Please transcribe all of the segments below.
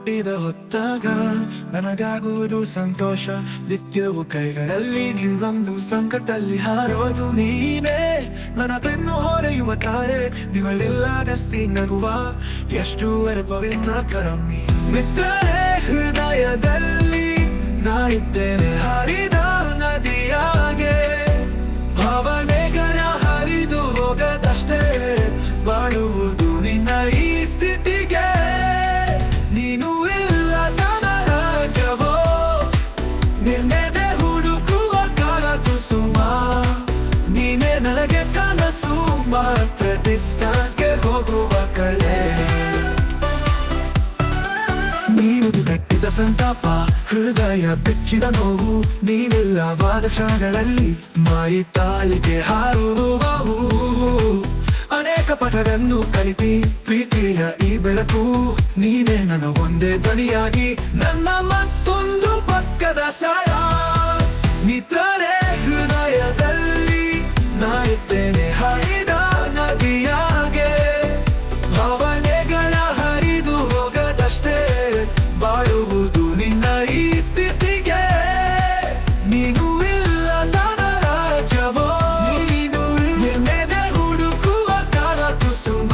ಹುಟ್ಟಿದ ಹೊತ್ತಾಗ ನನಗಾಗುವುದು ಸಂತೋಷ. ನಿತ್ಯವೂ ಕೈಗಳಲ್ಲಿ ನಿಲ್ಲೊಂದು ಸಂಕಟಲ್ಲಿ ಹಾರೋದು ನೀನೇ. ನನ್ನ ಬೆನ್ನು ಹೊರೆಯುವ ತಾರೆ ನಿಗಳಿಲ್ಲದಸ್ತಿ ನಗುವ ಎಷ್ಟು ಪವಿತ್ರ ಕರಮ್ಮಿ. ಮಿತ್ರರೇ, ಹೃದಯದಲ್ಲಿ ನಾ ಇದ್ದೇನೆ ಹರಿದ ನದಿಯಾಗೆ. ಭಾವನೆಗಳ ಹರಿದು ಹೋಗದಷ್ಟೇ ಬಾಳುವುದು ನಿನ್ನ ಈ ಸ್ಥಿತಿಗೆ. ನೀನು ಇಲ್ಲದ ರಾಜವೋ ನಿನ್ನೆದೆ ಹುಡುಕುವ ಕಾಲ ಕುಸುಮ. ನೀನೇ ನನಗೆ ಕನಸು ಮಾತ್ರ ಡಿಸ್ಟನ್ಸ್ಗೆ ಹೋಗುವ ಕಳೆ. ನೀನು ಕಟ್ಟಿದ ಸಂತಾಪ, ಹೃದಯ ಬೆಚ್ಚಿದ ನೋವು, ನೀನಿಲ್ಲವಾದ ಕ್ಷಣಗಳಲ್ಲಿ ಮಾಯಿ ತಾಳಿಗೆ ಹಾರುವವು. ಅನೇಕ ಪಟಗಳನ್ನು ಕಲಿತಿ ಪ್ರೀತಿಯ ಈ ಬೆಳಕು ನೀನೇ ನನ್ನ ಒಂದೇ ಧ್ವನಿಯಾಗಿ ನನ್ನ ಮತ್ತೊಂದು ಪಕ್ಕದ ಸಾರ. ಮಿತ್ರರೇ, ಹೃದಯದಲ್ಲಿ ನಾ ಇದ್ದೇನೆ ಹರಿದ ನದಿಯಾಗೆ. ಭಾವನೆಗಳ ಹರಿದು ಹೋಗದಷ್ಟೇ ಬಾಳುವುದು ನಿನ್ನ ಈ ಸ್ಥಿತಿಗೆ. ನೀನು ಇಲ್ಲದ ರಾಜವೋ ನೀನು ನಿನ್ನೆದೆ ಹುಡುಕುವ ಕಾಲ ಕುಸುಮ.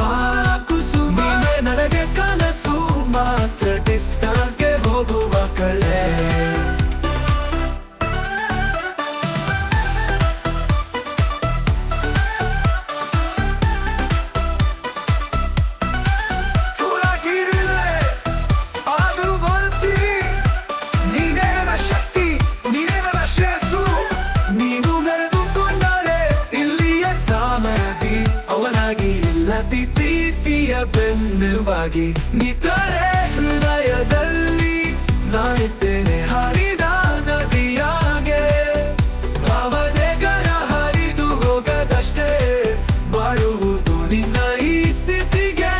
ನೀನೇ ನನಗೆ ಕನಸು ಮಾತ್ರ ಡಿಸ್ಟನ್ಸ್ಗೆ ಹೋಗುವ ಕಳೆ. ಪ್ರೀತಿಯ ಬೆನ್ನೆಲುಬಾಗಿ ಮಿತ್ರರೇ, ಹೃದಯದಲ್ಲಿ ನಾ ಇದ್ದೇನೆ ಹರಿದ ನದಿಯಾಗೆ. ಭಾವನೆಗಳ ಹರಿದು ಹೋಗದಷ್ಟೇ ಬಾಳುವುದು ನಿನ್ನ ಈ ಸ್ಥಿತಿಗೆ.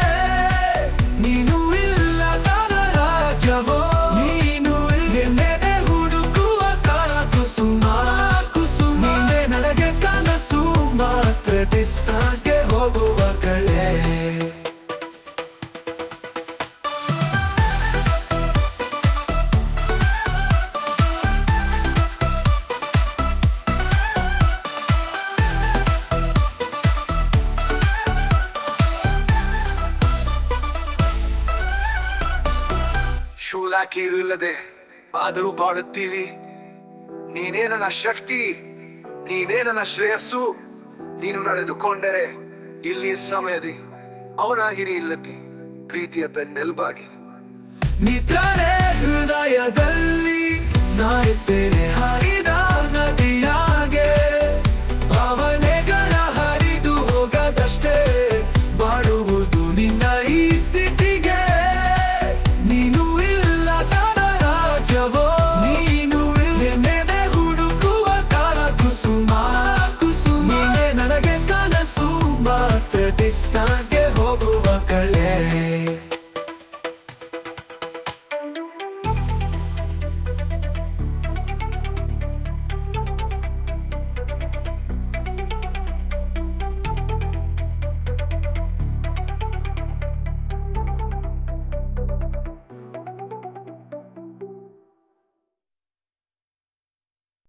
ನೀನು ಇಲ್ಲದ ರಾಜವೋ ನೀನು ನಿನ್ನೆದೆ ಹುಡುಕುವ ಕಾಲ ಕುಸುಮ. ನೀನೇ ನನಗೆ ಕನಸು ಮಾತ್ರ ಡಿಸ್ಟನ್ಸ್ಗೆ ಹೋಗುವ ಕಳೆ. ಶೂಲಾಕಿರಿಲ್ಲದೆ ಆದರೂ ಬಾಳುತ್ತೀವಿ. ನೀನೇ ನನ್ನ ಶಕ್ತಿ, ನೀನೇ ನನ್ನ ಶ್ರೇಯಸ್ಸು. ನೀನು ನಡೆದುಕೊಂಡರೆ ಇಲ್ಲಿ ಸಮಯದಿ ಅವನಾಗಿರಿ ಇಲ್ಲದೆ ಪ್ರೀತಿಯ ಬೆನ್ನೆಲುಬಾಗಿ. ಮಿತ್ರರೇ, ಹೃದಯದಲ್ಲಿ ನಾ ಇದ್ದೇನೆ ಹಾಗೆ.